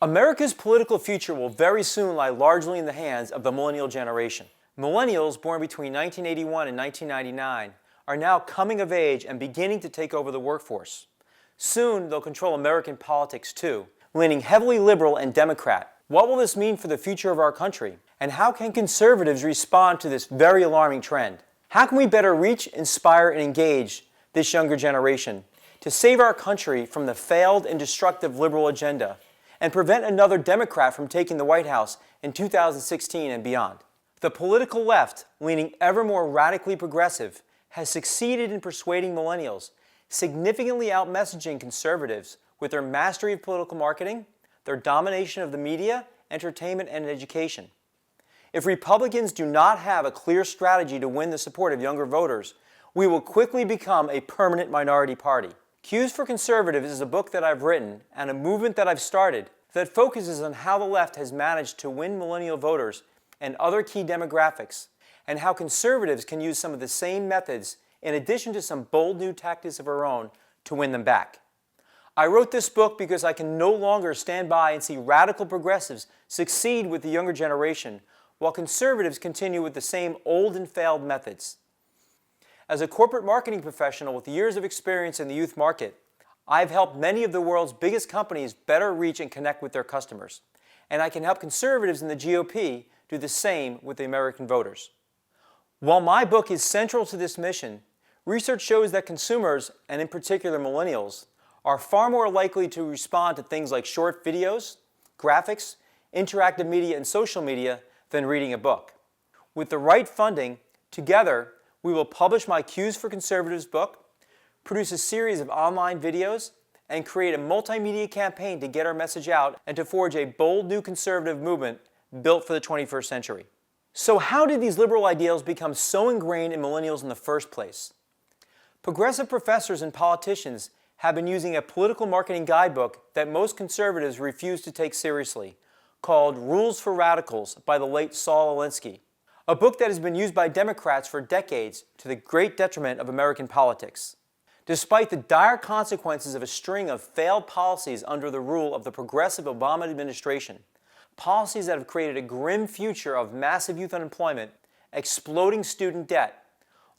America's political future will very soon lie largely in the hands of the millennial generation. Millennials born between 1981 and 1999 are now coming of age and beginning to take over the workforce. Soon, they'll control American politics too, leaning heavily liberal and Democrat. What will this mean for the future of our country? And how can conservatives respond to this very alarming trend? How can we better reach, inspire, and engage this younger generation to save our country from the failed and destructive liberal agenda and prevent another Democrat from taking the White House in 2016 and beyond? The political left, leaning ever more radically progressive, has succeeded in persuading millennials, significantly out-messaging conservatives with their mastery of political marketing, their domination of the media, entertainment, and education. If Republicans do not have a clear strategy to win the support of younger voters, we will quickly become a permanent minority party. Cues for Conservatives is a book that I've written and a movement that I've started that focuses on how the left has managed to win millennial voters and other key demographics, and how conservatives can use some of the same methods in addition to some bold new tactics of our own to win them back. I wrote this book because I can no longer stand by and see radical progressives succeed with the younger generation while conservatives continue with the same old and failed methods. As a corporate marketing professional with years of experience in the youth market, I've helped many of the world's biggest companies better reach and connect with their customers, and I can help conservatives in the GOP do the same with the American voters. While my book is central to this mission, research shows that consumers, and in particular millennials, are far more likely to respond to things like short videos, graphics, interactive media, and social media than reading a book. With the right funding, together, we will publish my Cues for Conservatives book, produce a series of online videos, and create a multimedia campaign to get our message out and to forge a bold new conservative movement built for the 21st century. So how did these liberal ideals become so ingrained in millennials in the first place? Progressive professors and politicians have been using a political marketing guidebook that most conservatives refuse to take seriously, called Rules for Radicals by the late Saul Alinsky, a book that has been used by Democrats for decades to the great detriment of American politics. Despite the dire consequences of a string of failed policies under the rule of the progressive Obama administration, policies that have created a grim future of massive youth unemployment, exploding student debt,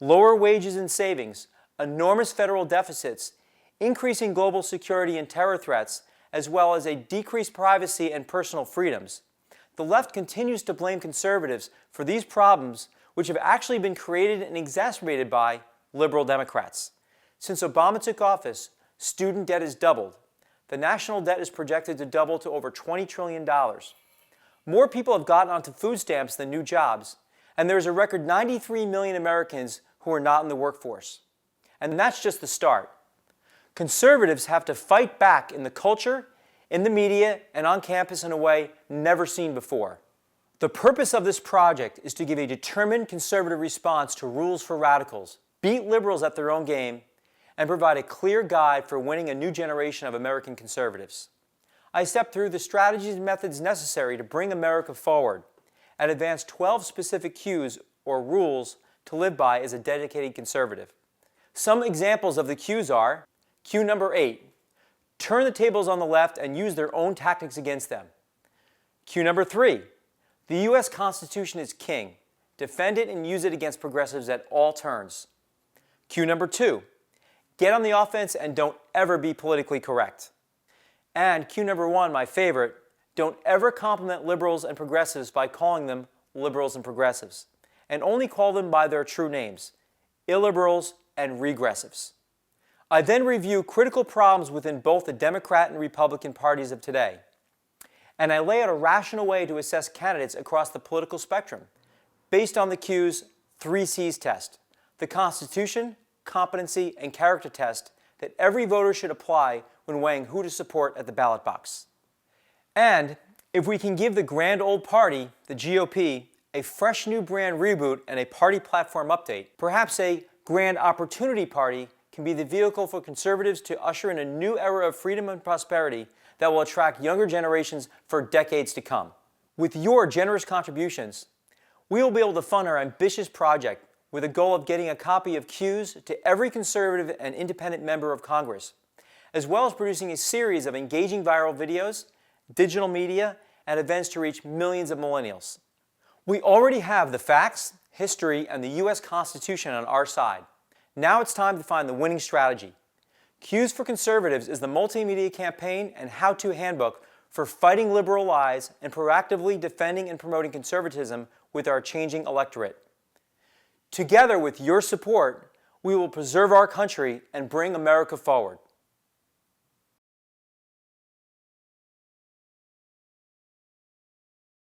lower wages and savings, enormous federal deficits, increasing global security and terror threats, as well as a decreased privacy and personal freedoms, the left continues to blame conservatives for these problems, which have actually been created and exacerbated by liberal Democrats. Since Obama took office, student debt has doubled. The national debt is projected to double to over $20 trillion. More people have gotten onto food stamps than new jobs, and there is a record 93 million Americans who are not in the workforce. And that's just the start. Conservatives have to fight back in the culture, in the media, and on campus in a way never seen before. The purpose of this project is to give a determined conservative response to Rules for Radicals, beat liberals at their own game, and provide a clear guide for winning a new generation of American conservatives. I stepped through the strategies and methods necessary to bring America forward and advance 12 specific cues or rules to live by as a dedicated conservative. Some examples of the cues are: cue number 8, turn the tables on the left and use their own tactics against them. Cue number 3, the U.S. Constitution is king. Defend it and use it against progressives at all turns. Cue number 2, get on the offense and don't ever be politically correct. And cue number 1, my favorite, don't ever compliment liberals and progressives by calling them liberals and progressives, and only call them by their true names, illiberals and regressives. I then review critical problems within both the Democrat and Republican parties of today, and I lay out a rational way to assess candidates across the political spectrum, based on the cues 3 C's test, the Constitution, competency, and character test that every voter should apply when weighing who to support at the ballot box. And if we can give the grand old party, the GOP, a fresh new brand reboot and a party platform update, perhaps a grand opportunity party can be the vehicle for conservatives to usher in a new era of freedom and prosperity that will attract younger generations for decades to come. With your generous contributions, we will be able to fund our ambitious project with a goal of getting a copy of Cues to every conservative and independent member of Congress, as well as producing a series of engaging viral videos digital media, and events to reach millions of millennials. We already have the facts, history, and the U.S. Constitution on our side. Now it's time to find the winning strategy. Cues for Conservatives is the multimedia campaign and how-to handbook for fighting liberal lies and proactively defending and promoting conservatism with our changing electorate. Together with your support, we will preserve our country and bring America forward.